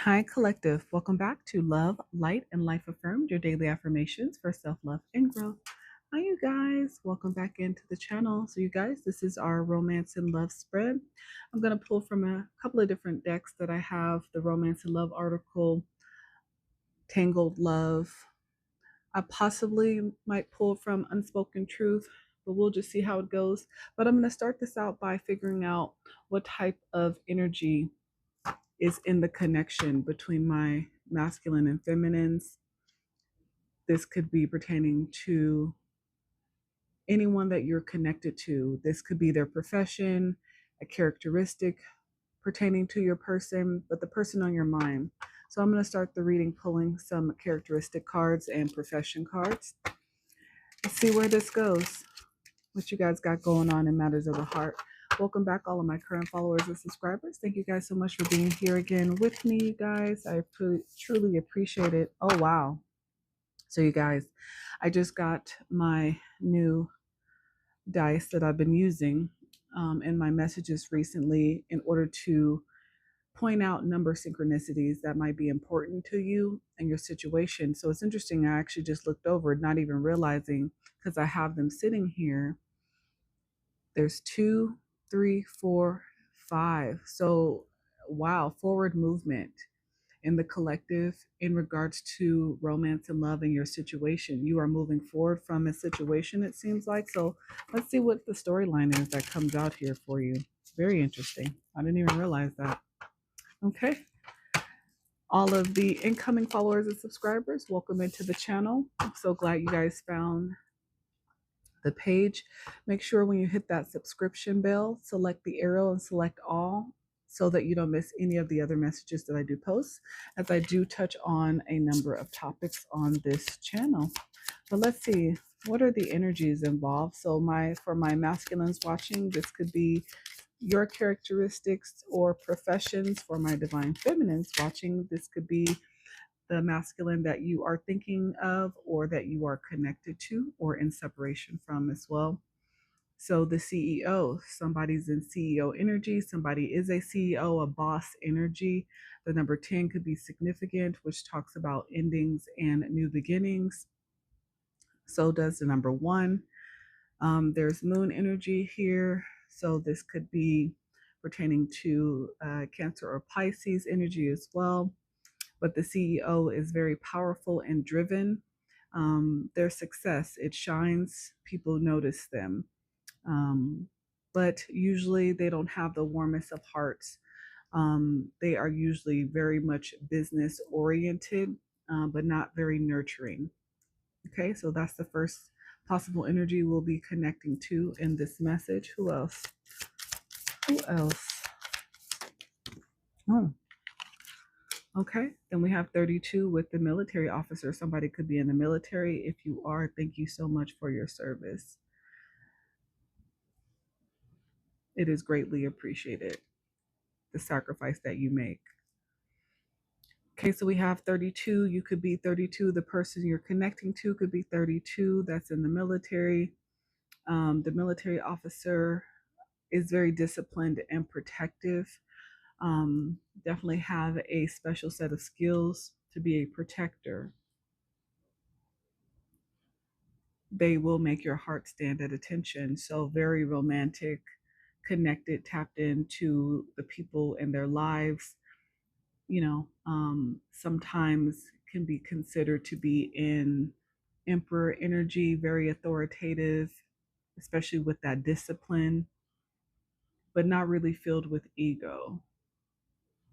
Hi, Collective. Welcome back to Love, Light, and Life Affirmed, your daily affirmations for self love and growth. Hi, you guys. Welcome back into the channel. So, you guys, this is our romance and love spread. I'm going to pull from a couple of different decks that I have the Romance and Love article, Tangled Love. I possibly might pull from Unspoken Truth, but we'll just see how it goes. But I'm going to start this out by figuring out what type of energy is in the connection between my masculine and feminines. This could be pertaining to anyone that you're connected to. This could be their profession, a characteristic pertaining to your person, but the person on your mind. So I'm going to start the reading pulling some characteristic cards and profession cards. Let's see where this goes. What you guys got going on in matters of the heart. Welcome back, all of my current followers and subscribers. Thank you guys so much for being here again with me, you guys. I truly appreciate it. Oh, wow. So, you guys, I just got my new dice that I've been using in my messages recently in order to point out number synchronicities that might be important to you and your situation. So, it's interesting. I actually just looked over, not even realizing, because I have them sitting here. There's 2, 3, 4, 5. So, wow, forward movement in the collective in regards to romance and love in your situation. You are moving forward from a situation, it seems like. So, let's see what the storyline is that comes out here for you. Very interesting. I didn't even realize that. Okay. All of the incoming followers and subscribers, welcome into the channel. I'm so glad you guys found the page. Make sure when you hit that subscription bell, select the arrow and select all so that you don't miss any of the other messages that I do post, as I do touch on a number of topics on this channel. But let's see, what are the energies involved? So for my masculines watching, this could be your characteristics or professions. For my divine feminines watching, this could be the masculine that you are thinking of or that you are connected to or in separation from as well. So the CEO, somebody's in CEO energy, somebody is a CEO, a boss energy. The number 10 could be significant, which talks about endings and new beginnings. So does the number 1. There's moon energy here. So this could be pertaining to Cancer or Pisces energy as well. But the CEO is very powerful and driven. Their success, it shines, people notice them. But usually they don't have the warmest of hearts. They are usually very much business oriented, but not very nurturing. Okay, so that's the first possible energy we'll be connecting to in this message. Who else? Who else? Oh, okay, then we have 32 with the military officer. Somebody could be in the military. If you are, thank you so much for your service. It is greatly appreciated, the sacrifice that you make. Okay, so we have 32. You could be 32. The person you're connecting to could be 32. That's in the military. The military officer is very disciplined and protective. Definitely have a special set of skills to be a protector. They will make your heart stand at attention. So, very romantic, connected, tapped into the people in their lives. Sometimes can be considered to be in emperor energy, very authoritative, especially with that discipline, but not really filled with ego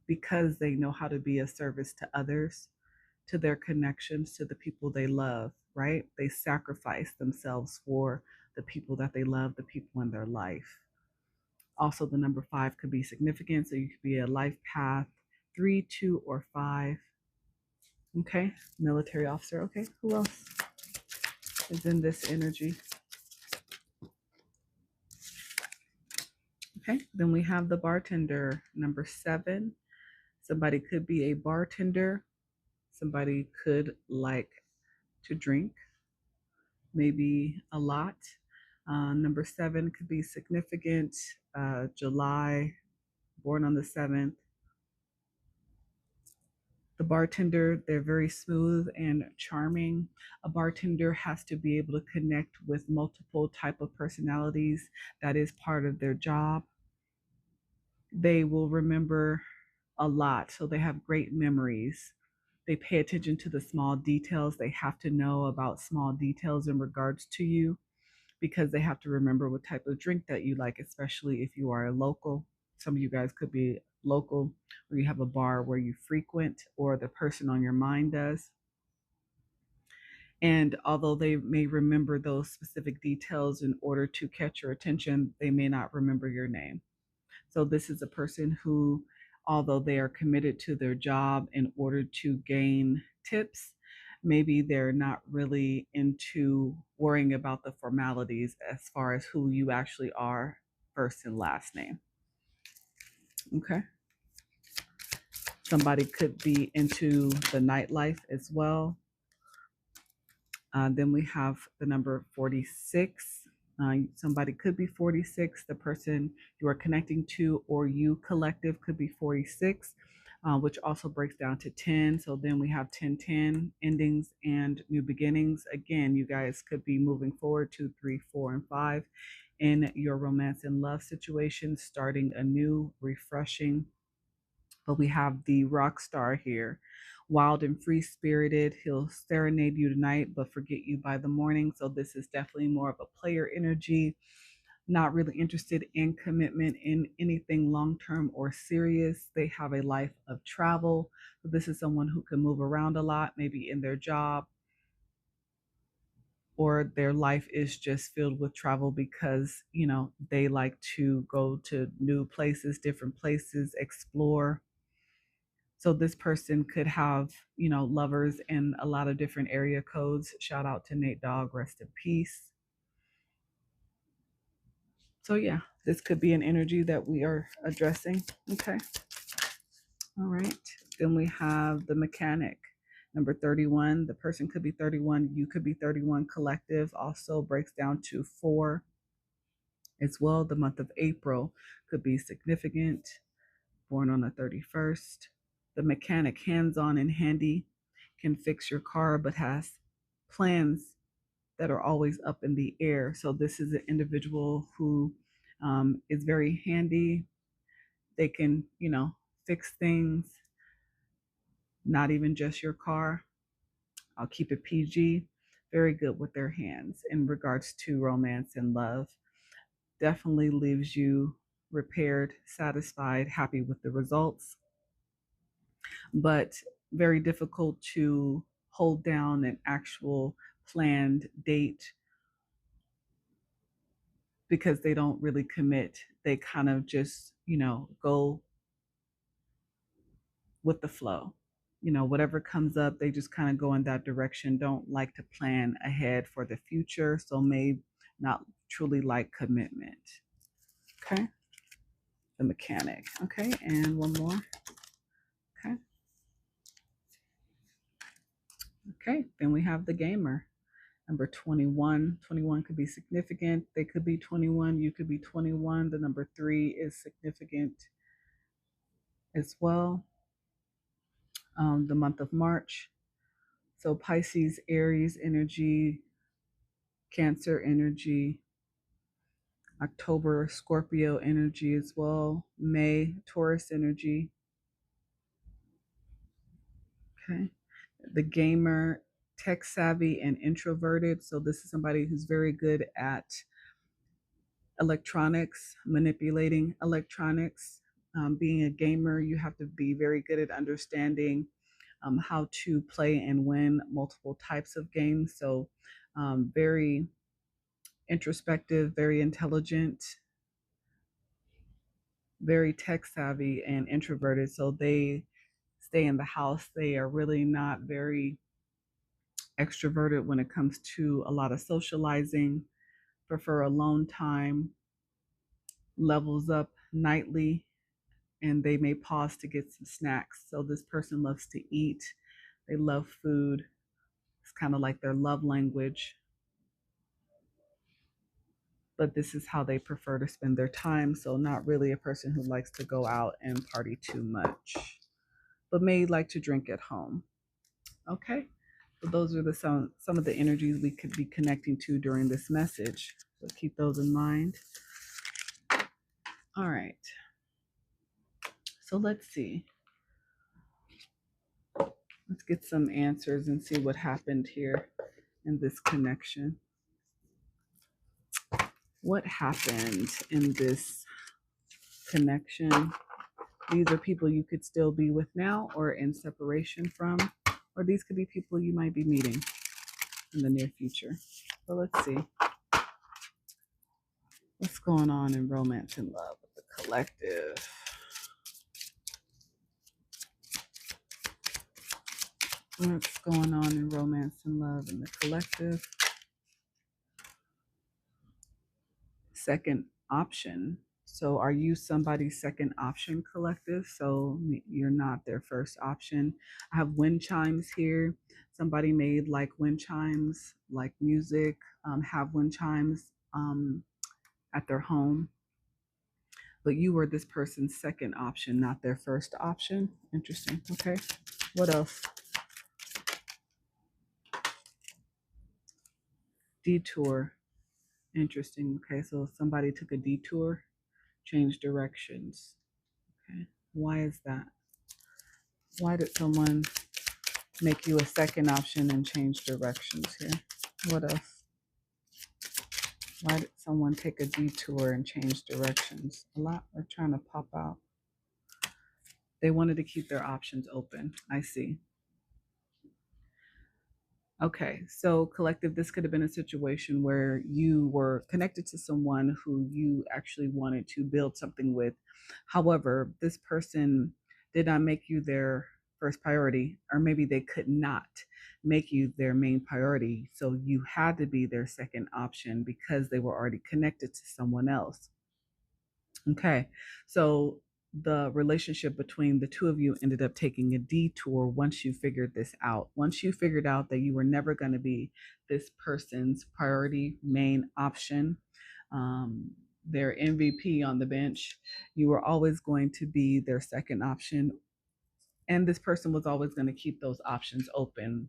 because they know how to be of service to others, to their connections, to the people they love, right? They sacrifice themselves for the people that they love, the people in their life. Also, the number 5 could be significant. So you could be a life path 3, 2, or 5. Okay, military officer. Okay, who else is in this energy? Okay, then we have the bartender, number 7. Somebody could be a bartender. Somebody could like to drink, maybe a lot. Number 7 could be significant. July, born on the 7th. The bartender, they're very smooth and charming. A bartender has to be able to connect with multiple type of personalities. That is part of their job. They will remember a lot, so they have great memories. They pay attention to the small details. They have to know about small details in regards to you because they have to remember what type of drink that you like, especially if you are a local. Some of you guys could be local, or you have a bar where you frequent, or the person on your mind does. And although they may remember those specific details in order to catch your attention, they may not remember your name. So, this is a person who, although they are committed to their job in order to gain tips, maybe they're not really into worrying about the formalities as far as who you actually are, first and last name. Okay. Somebody could be into the nightlife as well. Then we have the number 46. Somebody could be 46. The person you are connecting to or you collective could be 46, which also breaks down to 10. So then we have 10, endings and new beginnings. Again, you guys could be moving forward 2, 3, 4, and 5 in your romance and love situation, starting anew, refreshing. But we have the rock star here. Wild and free spirited. He'll serenade you tonight, but forget you by the morning. So, this is definitely more of a player energy, not really interested in commitment in anything long term or serious. They have a life of travel. So, this is someone who can move around a lot, maybe in their job, or their life is just filled with travel because, they like to go to new places, different places, explore. So this person could have, lovers in a lot of different area codes. Shout out to Nate Dogg, rest in peace. So yeah, this could be an energy that we are addressing. Okay. All right. Then we have the mechanic. Number 31. The person could be 31. You could be 31. Collective also breaks down to 4 as well. The month of April could be significant. Born on the 31st. The mechanic, hands on and handy, can fix your car, but has plans that are always up in the air. So, this is an individual who is very handy. They can, fix things, not even just your car. I'll keep it PG. Very good with their hands in regards to romance and love. Definitely leaves you repaired, satisfied, happy with the results, but very difficult to hold down an actual planned date because they don't really commit. They kind of just, go with the flow. Whatever comes up, they just kind of go in that direction, don't like to plan ahead for the future, so may not truly like commitment. Okay. The mechanic. Okay. And one more. Okay. Okay. Then we have the gamer. Number 21. 21 could be significant. They could be 21. You could be 21. The number 3 is significant as well. The month of March. So Pisces, Aries energy, Cancer energy, October, Scorpio energy as well. May, Taurus energy. Okay. The gamer, tech savvy and introverted. So this is somebody who's very good at electronics, manipulating electronics. Being a gamer, you have to be very good at understanding how to play and win multiple types of games. So, very introspective, very intelligent, very tech savvy, and introverted. So, they stay in the house. They are really not very extroverted when it comes to a lot of socializing, prefer alone time, levels up nightly, and they may pause to get some snacks. So this person loves to eat. They love food. It's kind of like their love language. But this is how they prefer to spend their time. So not really a person who likes to go out and party too much. but may like to drink at home. Okay. So those are the some of the energies we could be connecting to during this message. So keep those in mind. All right. So let's see. Let's get some answers and see what happened here in this connection. What happened in this connection? These are people you could still be with now or in separation from, or these could be people you might be meeting in the near future. So let's see. What's going on in romance and love with the collective? What's going on in romance and love in the collective? Second option. So are you somebody's second option, collective? So you're not their first option. I have wind chimes here. Somebody made like wind chimes, like music, have wind chimes at their home. But you were this person's second option, not their first option. Interesting. Okay. What else? Detour. Interesting. Okay. So somebody took a detour, changed directions. Okay. Why is that? Why did someone make you a second option and change directions here? What else? Why did someone take a detour and change directions? A lot are trying to pop out. They wanted to keep their options open. I see. Okay, so collective, this could have been a situation where you were connected to someone who you actually wanted to build something with. However, this person did not make you their first priority, or maybe they could not make you their main priority. So you had to be their second option because they were already connected to someone else. Okay, so the relationship between the two of you ended up taking a detour once you figured this out. Once you figured out that you were never going to be this person's priority, main option, their MVP on the bench, you were always going to be their second option, and this person was always going to keep those options open.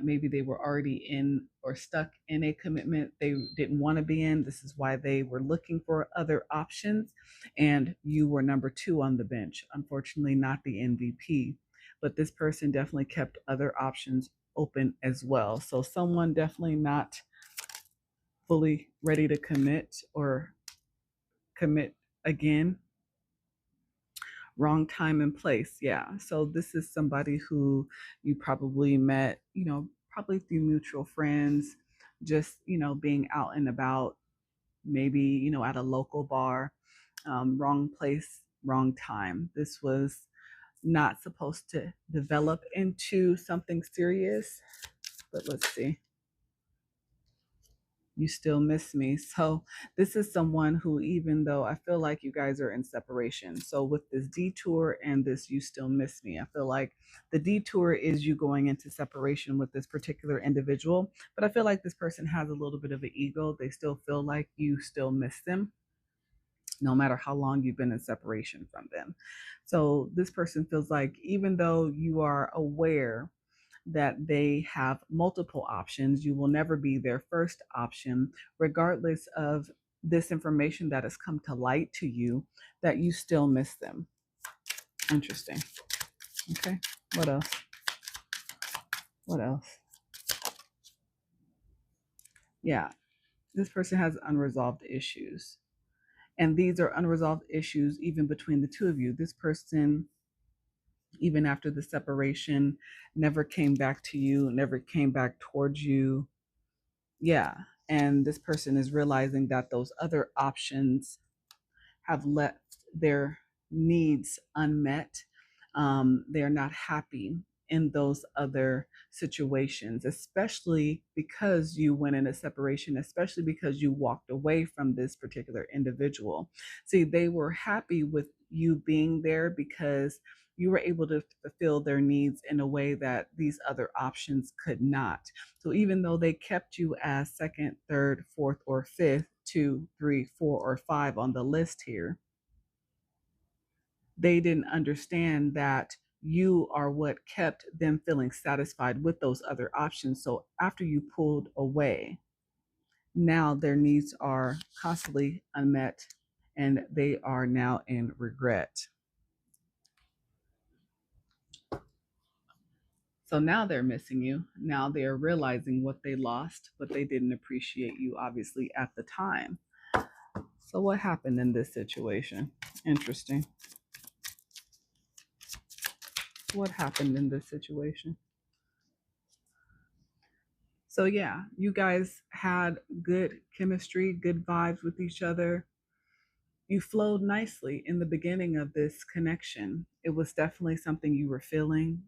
Maybe they were already in or stuck in a commitment they didn't want to be in. This is why they were looking for other options, and you were number two on the bench. Unfortunately, not the MVP, but this person definitely kept other options open as well. So, someone definitely not fully ready to commit or commit again. Wrong time and place. Yeah. So this is somebody who you probably met, probably through mutual friends, just, being out and about, maybe, at a local bar. Wrong place, wrong time. This was not supposed to develop into something serious, but let's see. You still miss me. So this is someone who, even though I feel like you guys are in separation, so with this detour and this you still miss me, I feel like the detour is you going into separation with this particular individual, but I feel like this person has a little bit of an ego. They still feel like you still miss them no matter how long you've been in separation from them. So this person feels like, even though you are aware that they have multiple options, you will never be their first option, regardless of this information that has come to light to you, that you still miss them. Interesting. Okay. What else? What else? Yeah. This person has unresolved issues. And these are unresolved issues even between the two of you. This person, even after the separation, never came back to you, never came back towards you. Yeah. And this person is realizing that those other options have left their needs unmet. They're not happy in those other situations, especially because you went in a separation, especially because you walked away from this particular individual. See, they were happy with you being there because you were able to fulfill their needs in a way that these other options could not. So even though they kept you as second, third, fourth, or fifth, two, three, four, or five on the list here, they didn't understand that you are what kept them feeling satisfied with those other options. So after you pulled away, now their needs are constantly unmet and they are now in regret. So now they're missing you. Now they are realizing what they lost, but they didn't appreciate you, obviously, at the time. So, what happened in this situation? Interesting. What happened in this situation? So, yeah, you guys had good chemistry, good vibes with each other. You flowed nicely in the beginning of this connection. It was definitely something you were feeling.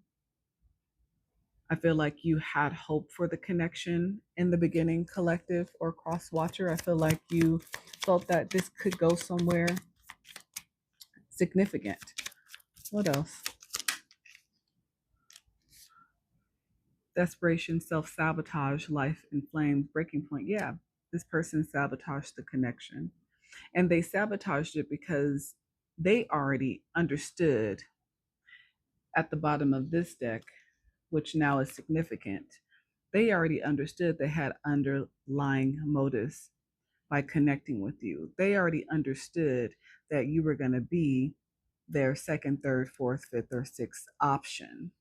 I feel like you had hope for the connection in the beginning, collective or cross watcher. I feel like you felt that this could go somewhere significant. What else? Desperation, self sabotage, life in flames, breaking point. Yeah, this person sabotaged the connection. And they sabotaged it because they already understood at the bottom of this deck, which now is significant. They already understood they had underlying motives by connecting with you. They already understood that you were going to be their second, third, fourth, fifth, or sixth option,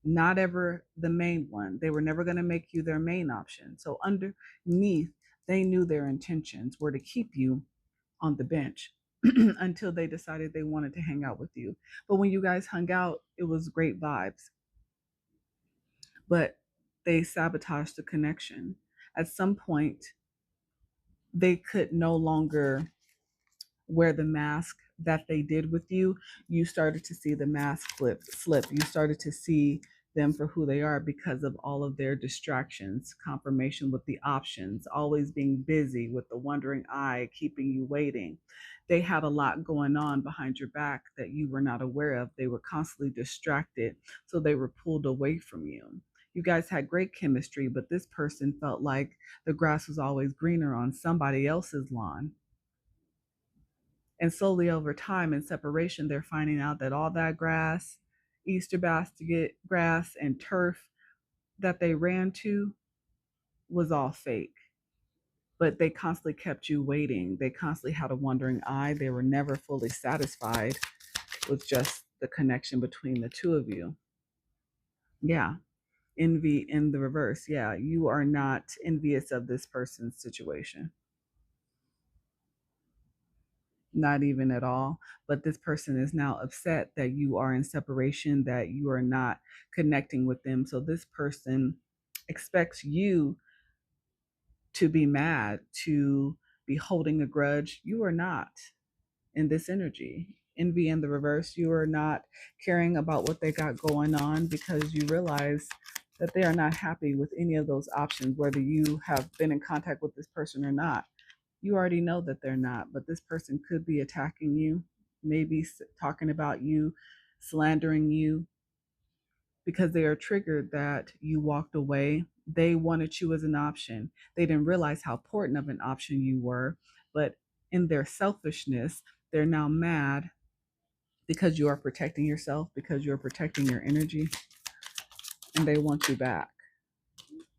not ever the main one. They were never going to make you their main option. So, underneath, they knew their intentions were to keep you on the bench until they decided they wanted to hang out with you. But when you guys hung out, it was great vibes. But they sabotaged the connection. At some point, they could no longer wear the mask that they did with you. You started to see the mask slip. You started to see them for who they are because of all of their distractions, confirmation with the options, always being busy with the wandering eye, keeping you waiting. They had a lot going on behind your back that you were not aware of. They were constantly distracted, so they were pulled away from you. You guys had great chemistry, but this person felt like the grass was always greener on somebody else's lawn. And slowly over time in separation, they're finding out that all that grass, Easter basket grass, and turf that they ran to was all fake. But they constantly kept you waiting. They constantly had a wandering eye. They were never fully satisfied with just the connection between the two of you. Yeah. Envy in the reverse. Yeah. You are not envious of this person's situation. Not even at all. But this person is now upset that you are in separation, that you are not connecting with them. So this person expects you to be mad, to be holding a grudge. You are not in this energy. Envy in the reverse, you are not caring about what they got going on because you realize that they are not happy with any of those options, whether you have been in contact with this person or not. You already know that they're not, but this person could be attacking you, maybe talking about you, slandering you because they are triggered that you walked away. They wanted you as an option. They didn't realize how important of an option you were, but in their selfishness, they're now mad because you are protecting yourself, because you're protecting your energy, and they want you back.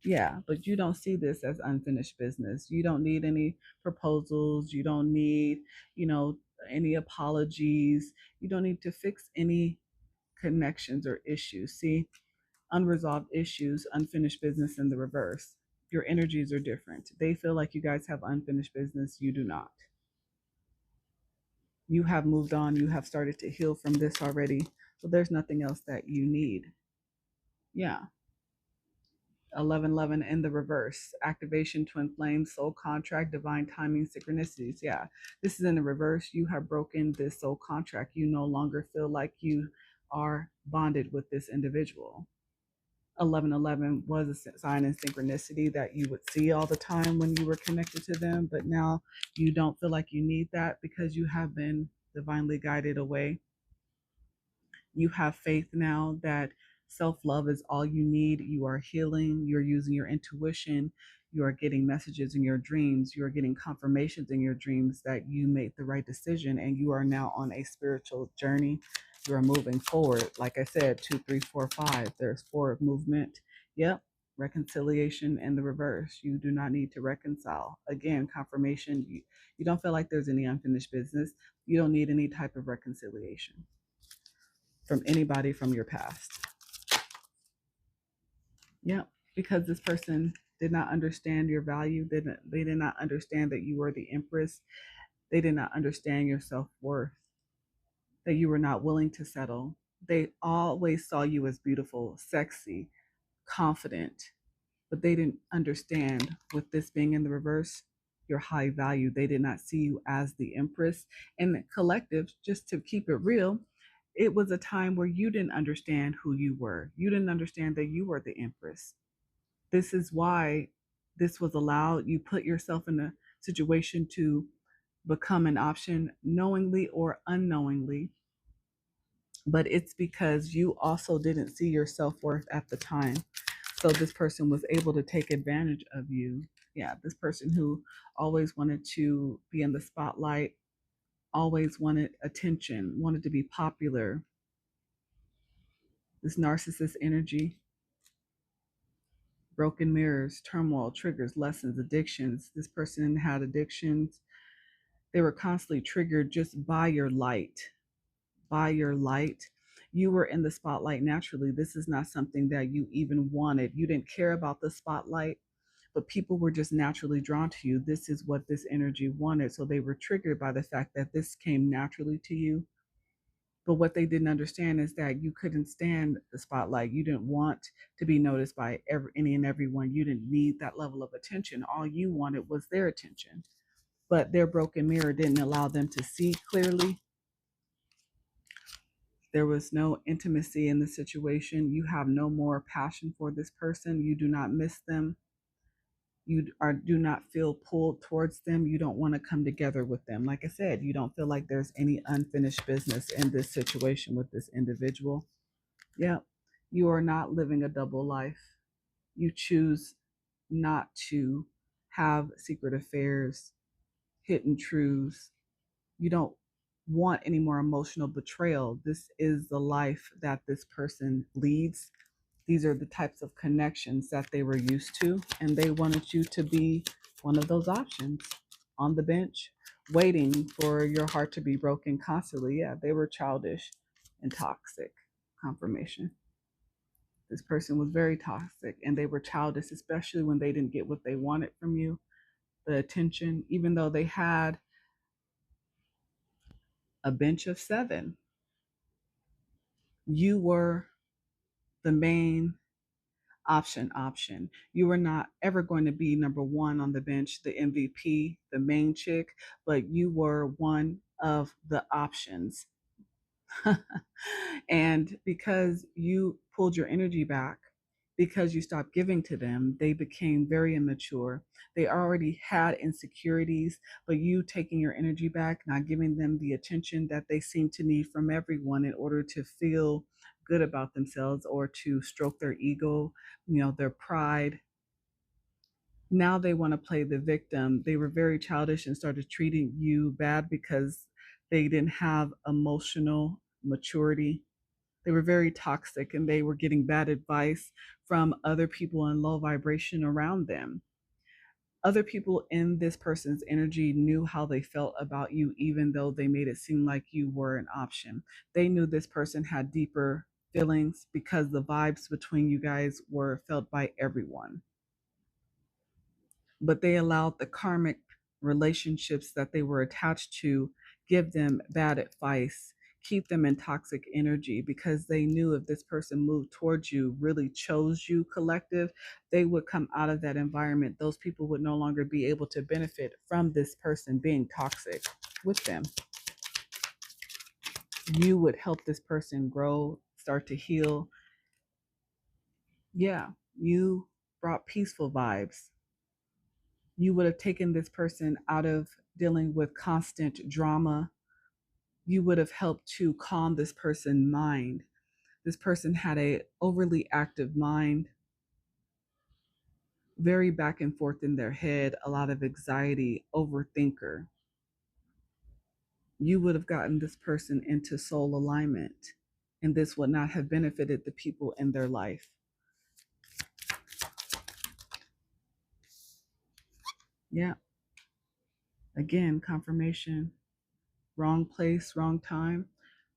Yeah, but you don't see this as unfinished business. You don't need any proposals. You don't need, you know, any apologies. You don't need to fix any connections or issues. See, unresolved issues, unfinished business in the reverse. Your energies are different. They feel like you guys have unfinished business. You do not. You have moved on. You have started to heal from this already. So there's nothing else that you need. Yeah. 1111 in the reverse, activation, twin flames, soul contract, divine timing, synchronicities. Yeah, this is in the reverse. You have broken this soul contract. You no longer feel like you are bonded with this individual. 1111 was a sign and synchronicity that you would see all the time when you were connected to them, but now you don't feel like you need that because you have been divinely guided away. You have faith now that self love is all you need. You are healing, you're using your intuition, you are getting messages in your dreams, you are getting confirmations in your dreams that you made the right decision, and you are now on a spiritual journey. You're moving forward. Like I said, 2, 3, 4, 5. There's forward movement. Yep. Reconciliation in the reverse. You do not need to reconcile. Again, confirmation. You don't feel like there's any unfinished business. You don't need any type of reconciliation from anybody from your past. Yep. Because this person did not understand your value. They did not understand that you were the empress. They did not understand your self-worth, that you were not willing to settle. They always saw you as beautiful, sexy, confident, but they didn't understand, with this being in the reverse, your high value. They did not see you as the empress. And the collective, just to keep it real, it was a time where you didn't understand who you were. You didn't understand that you were the empress. This is why this was allowed. You put yourself in a situation to become an option knowingly or unknowingly, but it's because you also didn't see your self-worth at the time. So this person was able to take advantage of you. Yeah, this person who always wanted to be in the spotlight, always wanted attention, wanted to be popular. This narcissist energy, broken mirrors, turmoil, triggers, lessons, addictions. This person had addictions. They were constantly triggered just by your light. By your light. You were in the spotlight naturally. This is not something that you even wanted. You didn't care about the spotlight, but people were just naturally drawn to you. This is what this energy wanted. So they were triggered by the fact that this came naturally to you. But what they didn't understand is that you couldn't stand the spotlight. You didn't want to be noticed by any and everyone. You didn't need that level of attention. All you wanted was their attention. But their broken mirror didn't allow them to see clearly. There was no intimacy in the situation. You have no more passion for this person. You do not miss them. Do not feel pulled towards them. You don't want to come together with them. Like I said, you don't feel like there's any unfinished business in this situation with this individual. Yeah, you are not living a double life. You choose not to have secret affairs, hidden truths. You don't want any more emotional betrayal. This is the life that this person leads. These are the types of connections that they were used to, and they wanted you to be one of those options on the bench, waiting for your heart to be broken constantly. Yeah, they were childish and toxic. Confirmation. This person was very toxic, and they were childish, especially when they didn't get what they wanted from you, the attention, even though they had a bench of 7. You were the main option. You were not ever going to be number one on the bench, the MVP, the main chick, but you were one of the options. And because you pulled your energy back, because you stopped giving to them, they became very immature. They already had insecurities, but you taking your energy back, not giving them the attention that they seem to need from everyone in order to feel good about themselves or to stroke their ego, their pride. Now they want to play the victim. They were very childish and started treating you bad because they didn't have emotional maturity. They were very toxic and they were getting bad advice from other people in low vibration around them. Other people in this person's energy knew how they felt about you, even though they made it seem like you were an option. They knew this person had deeper feelings because the vibes between you guys were felt by everyone. But they allowed the karmic relationships that they were attached to give them bad advice, keep them in toxic energy, because they knew if this person moved towards you, really chose you, collective, they would come out of that environment. Those people would no longer be able to benefit from this person being toxic with them. You would help this person grow, start to heal. Yeah, you brought peaceful vibes. You would have taken this person out of dealing with constant drama. You would have helped to calm this person's mind. This person had a overly active mind, very back and forth in their head, a lot of anxiety, overthinker. you would have gotten this person into soul alignment, and this would not have benefited the people in their life. Yeah. Again, confirmation. Wrong place, wrong time,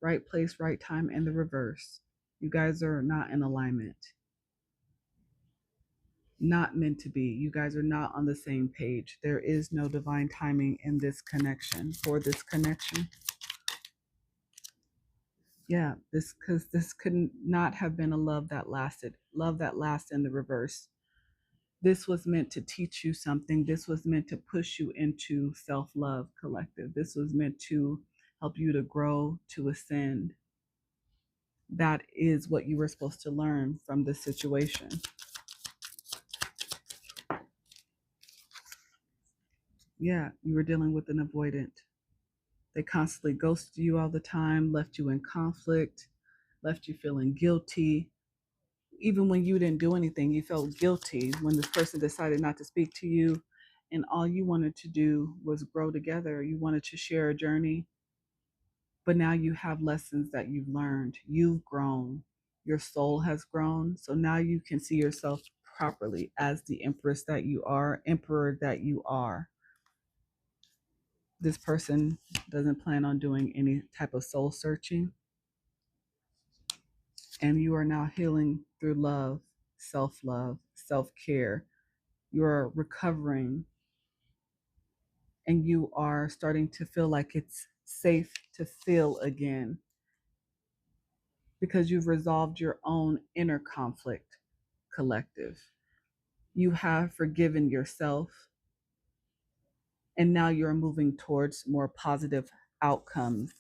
right place, right time, and the reverse. You guys are not in alignment. Not meant to be. You guys are not on the same page. There is no divine timing in this connection, for this connection. Yeah, this could not have been a love that lasted. Love that lasts in the reverse. This was meant to teach you something. This was meant to push you into self-love, collective. This was meant to help you to grow, to ascend. That is what you were supposed to learn from this situation. Yeah, you were dealing with an avoidant. They constantly ghosted you all the time, left you in conflict, left you feeling guilty. Even when you didn't do anything, you felt guilty when this person decided not to speak to you. And all you wanted to do was grow together. You wanted to share a journey. But now you have lessons that you've learned. You've grown. Your soul has grown. So now you can see yourself properly as the empress that you are, emperor that you are. This person doesn't plan on doing any type of soul searching. And you are now healing through love, self care. You're recovering, and you are starting to feel like it's safe to feel again because you've resolved your own inner conflict, collective. You have forgiven yourself, and now you're moving towards more positive outcomes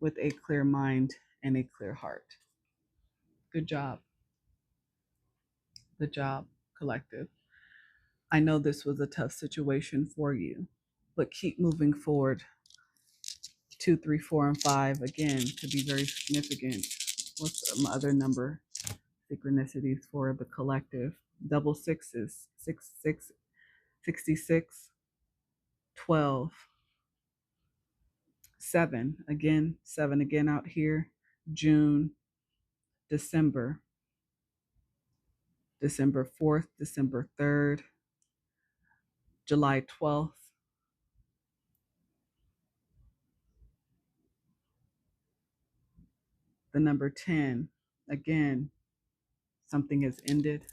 with a clear mind and a clear heart. Good job. Good job, collective. I know this was a tough situation for you, but keep moving forward. 2, 3, 4, and 5 again could be very significant. What's some other number synchronicities for the collective? Double sixes, 6, 6, 66, 12, 7 again, 7 again out here. June, December, December 4th, December 3rd, July 12th, the number 10. Again, something has ended.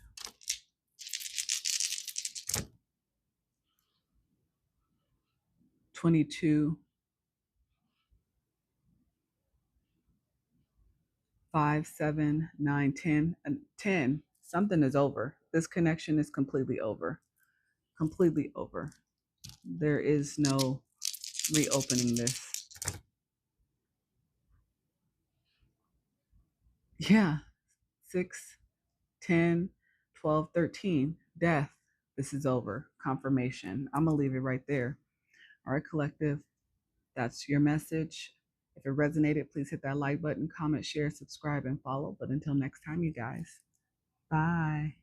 22, 5, 7, 9, 10, and 10. Something is over. This connection is completely over. Completely over. There is no reopening this. Yeah. 6, 10, 12, 13. Death. This is over. Confirmation. I'm going to leave it right there. All right, collective. That's your message. If it resonated, please hit that like button, comment, share, subscribe, and follow. But until next time, you guys, bye.